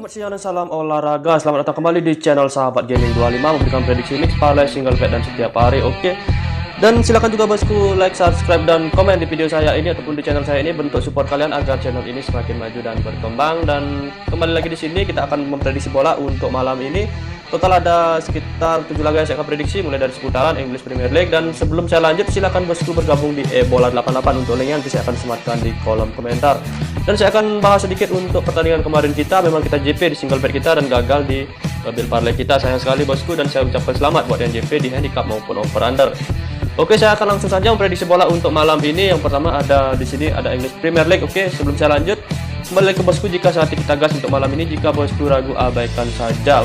Selamat siang dan salam olahraga. Selamat datang kembali di channel Sahabat Gaming 25, memberikan prediksi mix, parlay, single bet dan setiap hari. Oke. Dan silakan juga bosku like, subscribe dan komen di video saya ini ataupun di channel saya ini, bentuk support kalian agar channel ini semakin maju dan berkembang. Dan kembali lagi di sini kita akan memprediksi bola untuk malam ini. Total ada sekitar 7 laga yang saya akan prediksi mulai dari seputaran English Premier League. Dan sebelum saya lanjut, silakan bosku bergabung di Bola 88 untuk linknya nanti saya akan sematkan di kolom komentar. Dan saya akan bahas sedikit untuk pertandingan kemarin kita. Memang kita JP di single bet kita dan gagal di mobil parlay kita, sayang sekali bosku. Dan saya ucapkan selamat buat yang JP di handicap maupun over under. Oke, saya akan langsung saja memprediksi bola untuk malam ini. Yang pertama ada di sini ada English Premier League. Oke, sebelum saya lanjut, kembali ke bosku, jika saat kita gas untuk malam ini, jika bosku ragu abaikan saja.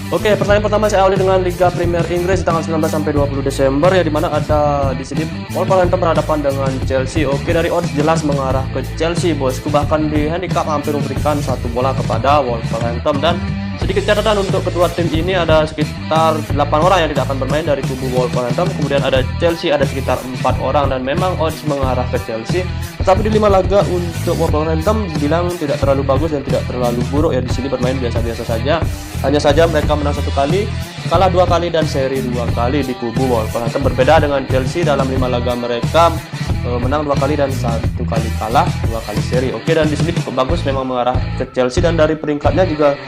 Oke, pertanyaan pertama saya awali dengan Liga Premier Inggris di tanggal 19 sampai 20 Desember ya, dimana ada di sini Wolverhampton berhadapan dengan Chelsea. Oke, dari odds jelas mengarah ke Chelsea bosku, bahkan di handicap hampir memberikan satu bola kepada Wolverhampton. Dan sedikit catatan untuk kedua tim ini, ada sekitar 8 orang yang tidak akan bermain dari kubu Wolverhampton. Kemudian ada Chelsea ada sekitar 4 orang dan memang odds mengarah ke Chelsea. Tetapi di 5 laga untuk Wolverhampton dibilang tidak terlalu bagus dan tidak terlalu buruk ya, di sini bermain biasa-biasa saja. Hanya saja mereka menang 1 kali, kalah 2 kali dan seri 2 kali di kubu Wolverhampton. Berbeda dengan Chelsea, dalam 5 laga mereka menang 2 kali dan 1 kali kalah, 2 kali seri. Oke, dan di sini cukup bagus memang mengarah ke Chelsea. Dan dari peringkatnya juga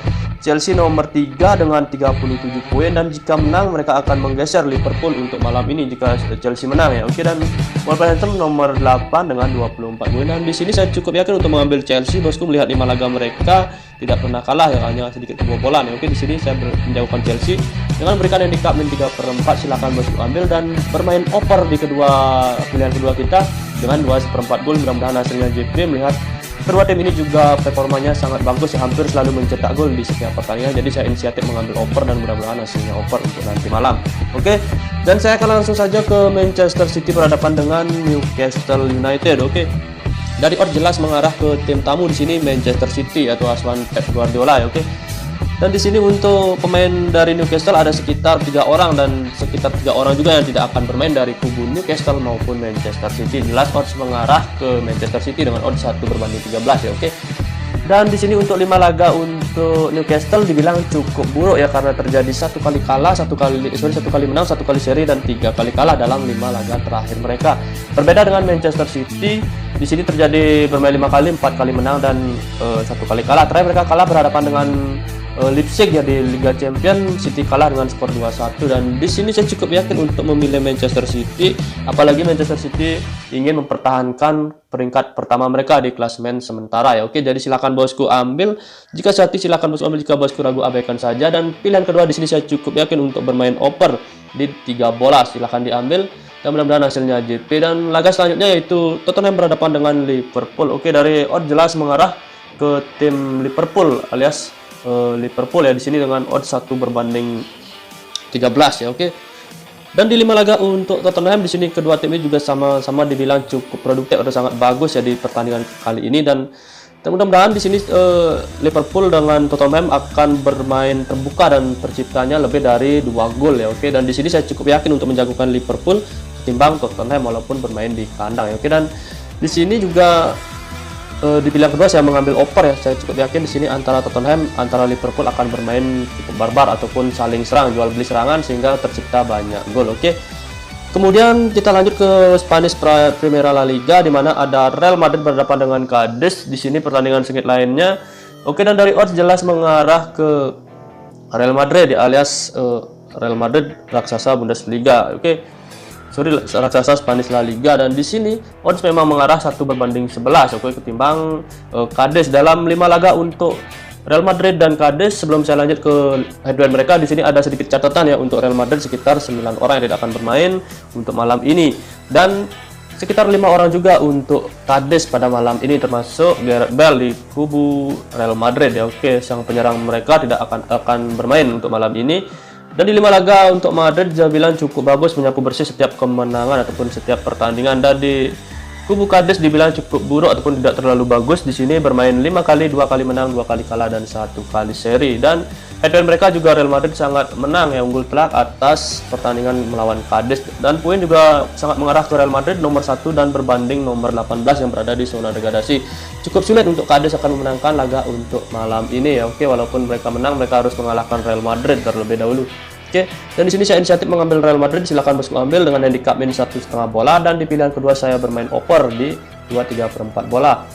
Chelsea nomor 3 dengan 37 poin, dan jika menang mereka akan menggeser Liverpool untuk malam ini jika Chelsea menang ya. Oke, dan Wolverhampton nomor 8 dengan 24 poin. Dan di sini saya cukup yakin untuk mengambil Chelsea bosku, melihat 5 laga mereka tidak pernah kalah ya, hanya sedikit kebobolan ya. Oke, di sini saya menjauhkan Chelsea dengan memberikan handicap min 3/4. Silakan bosku ambil dan bermain over di pilihan kedua kita dengan 2/4 gol. Mudah-mudahan hasilnya JP, melihat kedua tim ini juga performanya sangat bagus ya, hampir selalu mencetak gol di setiap pertandingan. Jadi saya inisiatif mengambil over dan mudah-mudahan hasilnya over untuk nanti malam. Oke, dan saya akan langsung saja ke Manchester City berhadapan dengan Newcastle United. Oke, dari odds jelas mengarah ke tim tamu di sini, Manchester City atau asuhan Pep Guardiola ya. Oke. Dan di sini untuk pemain dari Newcastle ada sekitar 3 orang dan sekitar 3 orang juga yang tidak akan bermain dari kubu Newcastle maupun Manchester City. Jelas odds mengarah ke Manchester City dengan odds 1/13 ya. Oke. Dan di sini untuk 5 laga untuk Newcastle dibilang cukup buruk ya, karena terjadi 1 kali kalah, 1 kali menang, 1 kali seri dan 3 kali kalah dalam 5 laga terakhir mereka. Berbeda dengan Manchester City, di sini terjadi bermain 5 kali, 4 kali menang dan 1 kali kalah. Terakhir mereka kalah berhadapan dengan Leipzig ya di Liga Champion. City kalah dengan skor 2-1, dan di sini saya cukup yakin untuk memilih Manchester City, apalagi Manchester City ingin mempertahankan peringkat pertama mereka di klasemen sementara ya. Oke, jadi silakan bosku ambil. Jika sehati silakan bosku ambil, jika bosku ragu abaikan saja. Dan pilihan kedua di sini saya cukup yakin untuk bermain over di 3 bola, silakan diambil dan mudah-mudahan hasilnya JP. Dan laga selanjutnya yaitu Tottenham berhadapan dengan Liverpool. Oke, dari odds jelas mengarah ke tim Liverpool alias Liverpool ya, di sini dengan odds 1/13 ya. Oke. Dan di 5 laga untuk Tottenham di sini kedua tim ini juga sama-sama dibilang cukup produktif atau sangat bagus ya di pertandingan kali ini. Dan mudah-mudahan di sini Liverpool dengan Tottenham akan bermain terbuka dan terciptanya lebih dari 2 gol ya. Oke, dan di sini saya cukup yakin untuk menjagokan Liverpool ketimbang Tottenham walaupun bermain di kandang ya. Oke, dan di sini juga di pilihan kedua saya mengambil over ya. Saya cukup yakin di sini antara Tottenham, antara Liverpool akan bermain cukup barbar ataupun saling serang, jual beli serangan sehingga tercipta banyak gol. Oke. Kemudian kita lanjut ke Spanish Primera La Liga, di mana ada Real Madrid berhadapan dengan Cadiz. Di sini pertandingan sengit lainnya. Oke, dan dari odds jelas mengarah ke Real Madrid alias Real Madrid raksasa Bundesliga. Oke. Raksasa Spanish La Liga, dan di sini odds memang mengarah 1/11 oke, ketimbang Cadiz dalam 5 laga untuk Real Madrid dan Cadiz. Sebelum saya lanjut ke head-to-head mereka, di sini ada sedikit catatan ya. Untuk Real Madrid sekitar 9 orang yang tidak akan bermain untuk malam ini, dan sekitar 5 orang juga untuk Cadiz pada malam ini, termasuk Gareth Bale di kubu Real Madrid ya. Oke, sang penyerang mereka tidak akan bermain untuk malam ini. Dan di 5 laga untuk Madrid saya bilang cukup bagus, menyapu bersih setiap kemenangan ataupun setiap pertandingan. Dan di Kubu Kades dibilang cukup buruk ataupun tidak terlalu bagus. Di sini bermain 5 kali, 2 kali menang, 2 kali kalah, dan 1 kali seri. Dan head-to-head mereka juga Real Madrid sangat menang ya, unggul telak atas pertandingan melawan Kades. Dan poin juga sangat mengarah ke Real Madrid nomor 1 dan berbanding nomor 18 yang berada di zona degradasi. Cukup sulit untuk Kades akan memenangkan laga untuk malam ini ya. Oke, walaupun mereka menang, mereka harus mengalahkan Real Madrid terlebih dahulu. Oke, dan di sini saya inisiatif mengambil Real Madrid. Silahkan bosku ambil dengan handicap min 1,5 bola, dan di pilihan kedua saya bermain over di 2/3/4 bola.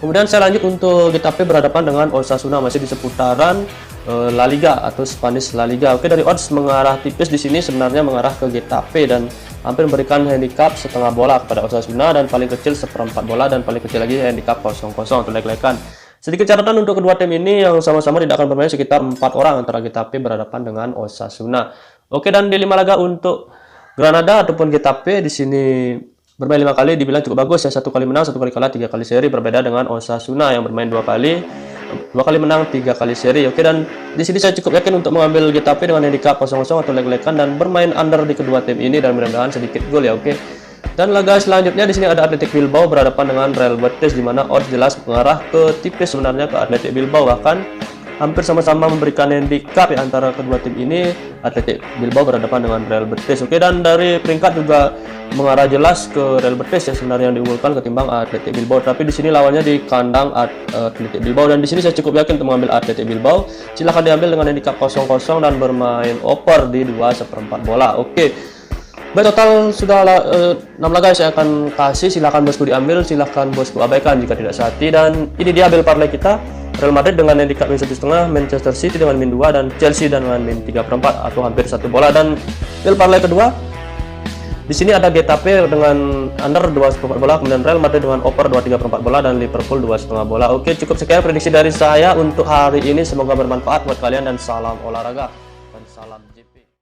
Kemudian saya lanjut untuk Getafe berhadapan dengan Osasuna, masih di seputaran La Liga atau Spanish La Liga. Oke, dari odds mengarah tipis di sini sebenarnya mengarah ke Getafe dan hampir memberikan handicap setengah bola kepada Osasuna, dan paling kecil 1/4 bola, dan paling kecil lagi handicap 0-0 untuk leg-legan. Sedikit catatan untuk kedua tim ini yang sama-sama tidak akan bermain sekitar 4 orang antara Getafe berhadapan dengan Osasuna. Oke, dan di 5 laga untuk Granada ataupun Getafe di sini bermain 5 kali dibilang cukup bagus ya, 1 kali menang, 1 kali kalah, 3 kali seri, berbeda dengan Osasuna yang bermain 2 kali menang, 3 kali seri. Oke, dan di sini saya cukup yakin untuk mengambil Getafe dengan handicap 0-0 atau leg-legan dan bermain under di kedua tim ini, dan mudah-mudahan sedikit gol ya. Oke. Dan laga selanjutnya di sini ada Athletic Bilbao berhadapan dengan Real Betis, di mana odds jelas mengarah ke tipis sebenarnya ke Athletic Bilbao, bahkan hampir sama-sama memberikan handicap ya antara kedua tim ini. Athletic Bilbao berhadapan dengan Real Betis. Oke, dan dari peringkat juga mengarah jelas ke Real Betis ya sebenarnya yang diunggulkan ketimbang Athletic Bilbao, tapi di sini lawannya di kandang Athletic Bilbao, dan di sini saya cukup yakin untuk mengambil Athletic Bilbao. Silahkan diambil dengan handicap 0-0 dan bermain over di 2/4 bola. Oke. Baik, total sudah 6 laga saya akan kasih. Silahkan bosku diambil, silahkan bosku abaikan jika tidak sehati. Dan ini dia hasil parlay kita: Real Madrid dengan handicap min 1,5, Manchester City dengan min 2, dan Chelsea dengan min 3/4 atau hampir 1 bola. Dan hasil parlay kedua di sini ada Getafe dengan under 2/4 bola, kemudian Real Madrid dengan over 2/3/4 bola, dan Liverpool 2,5 bola. Oke, cukup sekian prediksi dari saya untuk hari ini. Semoga bermanfaat buat kalian, dan salam olahraga dan salam GP.